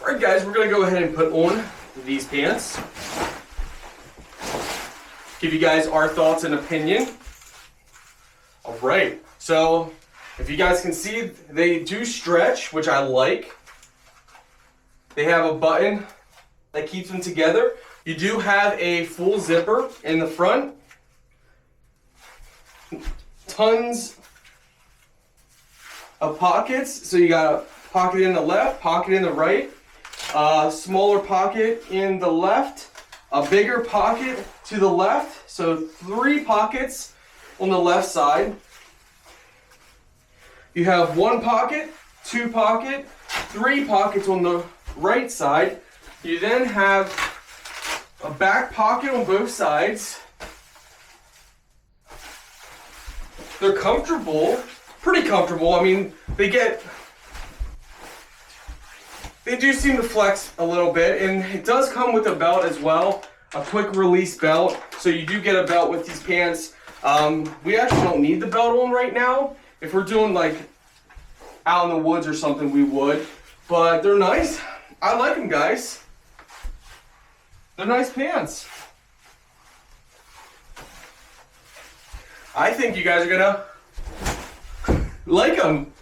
All right, guys, we're gonna go ahead and put on these pants. Give you guys our thoughts and opinion. All right, so if you guys can see, they do stretch, which I like. They have a button that keeps them together. You do have a full zipper in the front. Tons of pockets. So you got a pocket in the left, pocket in the right, a smaller pocket in the left, a bigger pocket to the left. So 3 pockets on the left side. You have 1 pocket, 2 pocket, 3 pockets on the right side. You then have a back pocket on both sides. They're comfortable, pretty comfortable. I mean, they do seem to flex a little bit, and it does come with a belt as well, a quick release belt. So you do get a belt with these pants. We actually don't need the belt on right now. If we're doing like out in the woods or something, we would, but they're nice. I like them, guys. They're nice pants. I think you guys are gonna like them.